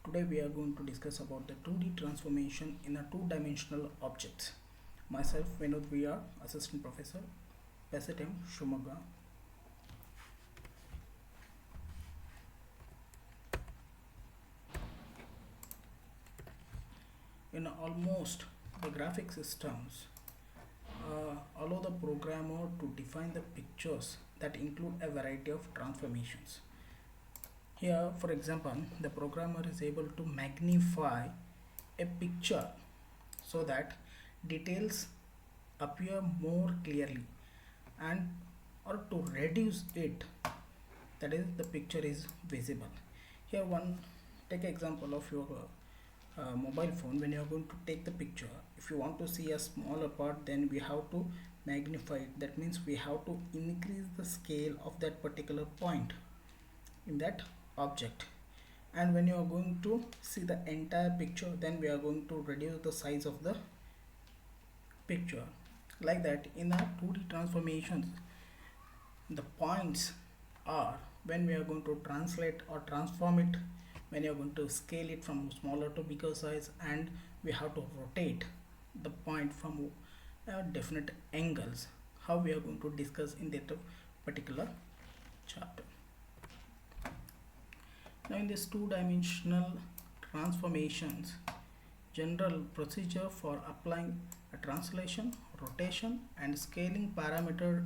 Today we are going to discuss about the 2D transformation in a two-dimensional objects. Myself Vinod VR, Assistant Professor, Pacitem, Shumaga. In almost the graphic systems, allow the programmer to define the pictures that include a variety of transformations. Here, for example, the programmer is able to magnify a picture so that details appear more clearly, and or to reduce it, that is the picture is visible. Here one take example of your mobile phone. When you are going to take the picture, if you want to see a smaller part, then we have to magnify it. That means we have to increase the scale of that particular point in that object. And when you are going to see the entire picture, then we are going to reduce the size of the picture. Like that, in our 2D transformations, the points are when we are going to translate or transform it, when you are going to scale it from smaller to bigger size, and we have to rotate the point from definite angles. How we are going to discuss in that particular chapter. Now in this two-dimensional transformations, general procedure for applying a translation, rotation and scaling parameter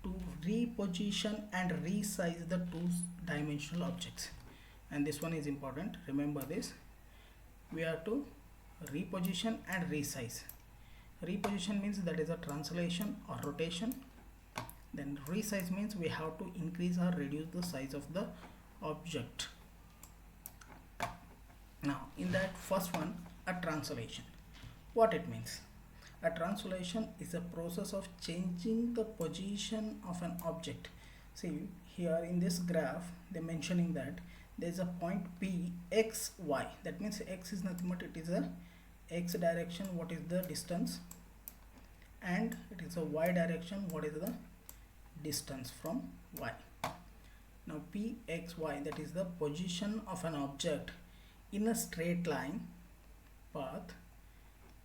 to reposition and resize the two-dimensional objects. And this one is important, remember this. We have to reposition and resize. Reposition means that is a translation or rotation. Then resize means we have to increase or reduce the size of the object. Now in that first one, a translation, what it means? A translation is a process of changing the position of an object. See here in this graph they are mentioning that there is a point P x y. That means x is nothing but it is a x direction, what is the distance, and it is a y direction, what is the distance from y. Now P x y, that is the position of an object in a straight line path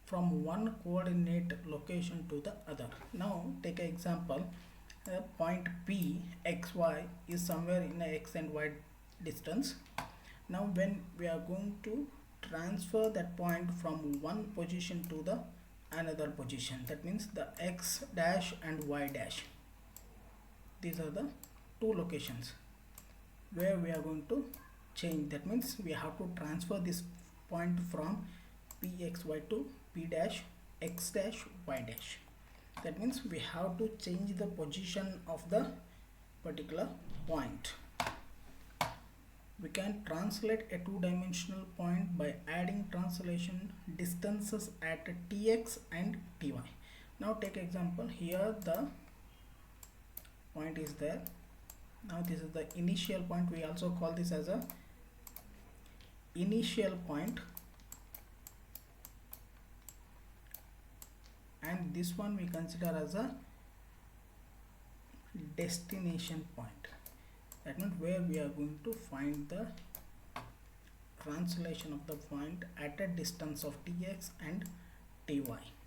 from one coordinate location to the other. Now take an example, point P x y is somewhere in a x and y distance. Now when we are going to transfer that point from one position to the another position, that means the x dash and y dash, these are the two locations where we are going to change. That means we have to transfer this point from pxy to p dash x dash y dash. That means we have to change the position of the particular point. We can translate a two-dimensional point by adding translation distances at tx and ty. Now take example, here the point is there. Now this is the initial point, we also call this as a initial point, and this one we consider as a destination point. That means where we are going to find the translation of the point at a distance of tx and ty.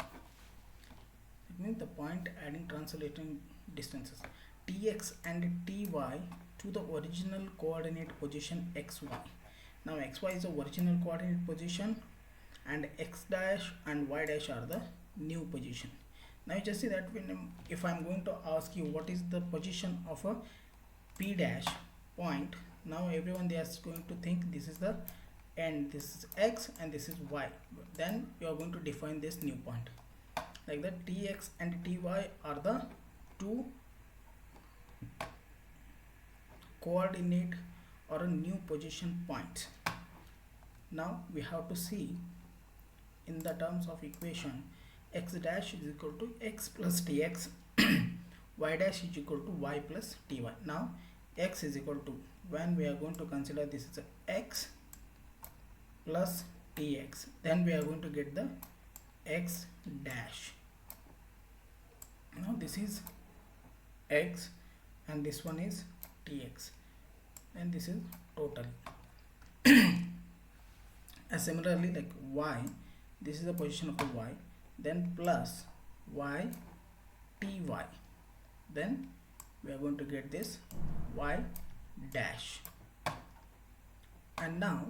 It means the point adding translating distances tx and ty to the original coordinate position xy. Now xy is the original coordinate position and x dash and y dash are the new position. Now you just see that when if I am going to ask you what is the position of a p dash point, now everyone they are going to think this is the end, this is x and this is y. Then you are going to define this new point like that. Tx and ty are the two coordinate or a new position point. Now we have to see in the terms of equation, x dash is equal to x plus tx, y dash is equal to y plus ty. Now x is equal to, when we are going to consider this is a x plus tx, then we are going to get the x dash. Now this is x and this one is tx, and this is total. And similarly, like y, this is the position of the y, then plus y ty, then we are going to get this y dash. And now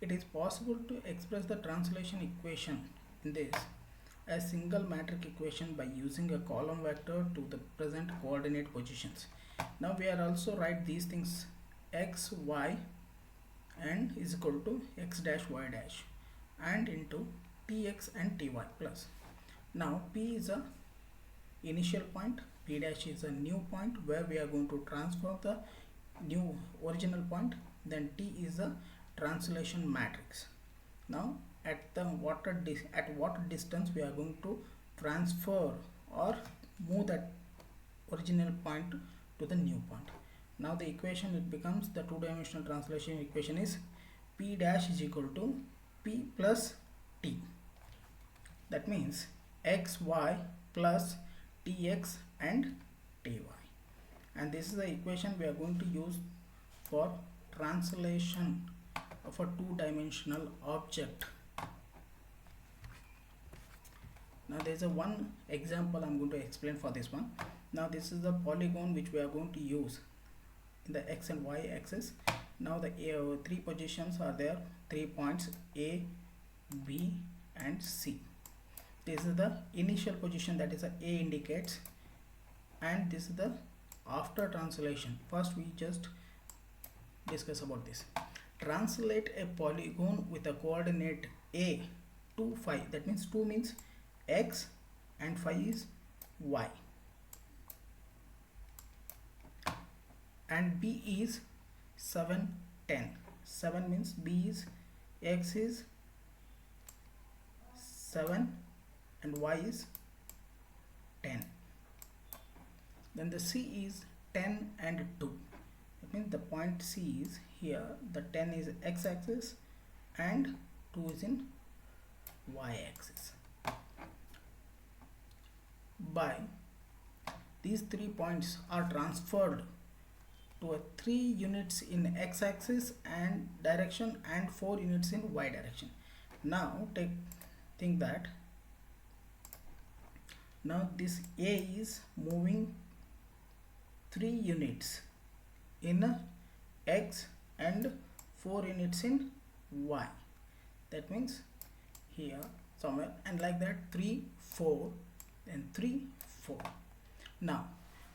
it is possible to express the translation equation in this as single matrix equation by using a column vector to the present coordinate positions. Now we are also write these things x, y and is equal to x dash y dash and into tx and ty plus. Now p is a initial point, p dash is a new point where we are going to transform the new original point, then t is a translation matrix. Now at what distance we are going to transfer or move that original point to the new point. Now the equation, it becomes the two-dimensional translation equation is p dash is equal to p plus t. That means xy plus tx and ty. And this is the equation we are going to use for translation of a two-dimensional object. Now there is a one example I'm going to explain for this one. Now this is the polygon which we are going to use in the x and y axis. Now the three positions are there, 3 points A, B and C. This is the initial position, that is a indicates, and this is the after translation. First we just discuss about this. Translate a polygon with a coordinate A to 5, that means 2 means x and 5 is y, and B is 7, 10. 7 means B is x is 7 and y is 10. Then the C is 10 and 2. That means the point C is here, the 10 is x axis and 2 is in y axis. By these 3 points are transferred to a 3 units in x axis and direction and 4 units in y direction. Now think that now this A is moving 3 units in x and 4 units in y. That means here somewhere, and like that 3, 4 and 3, 4. Now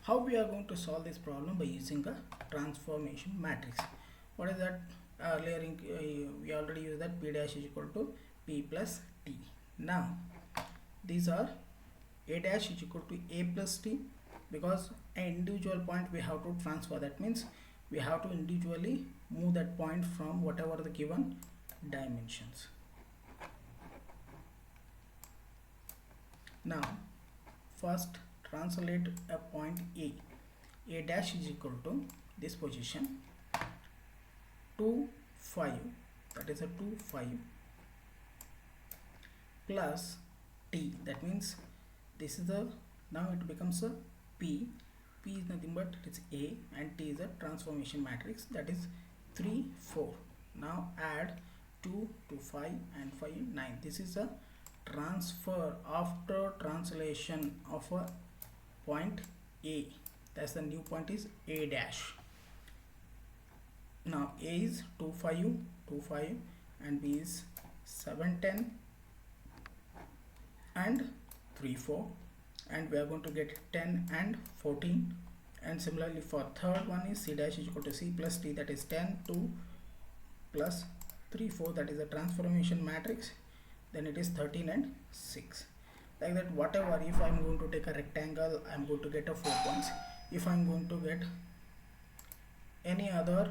how we are going to solve this problem? By using a transformation matrix. What is that? Earlier we already used that p dash is equal to p plus t. Now these are a dash is equal to a plus t, because an individual point we have to transfer. That means we have to individually move that point from whatever the given dimensions. Now first translate a point A. A dash is equal to this position 2, 5, that is a 2, 5 plus T. That means this is the, now it becomes a P. P is nothing but it's A and T is a transformation matrix, that is 3, 4. Now add 2 to 5 and 5, 9. This is a transfer after translation of a point A. That's the new point is A dash. Now A is 2, 5, 2, 5 and B is 7, 10 and 3, 4, and we are going to get 10 and 14. And similarly for third one is C dash is equal to C plus T, that is 10, 2 plus 3, 4, that is a transformation matrix. Then it is 13 and 6. Like that, whatever, if I am going to take a rectangle, I am going to get a 4 points. If I am going to get any other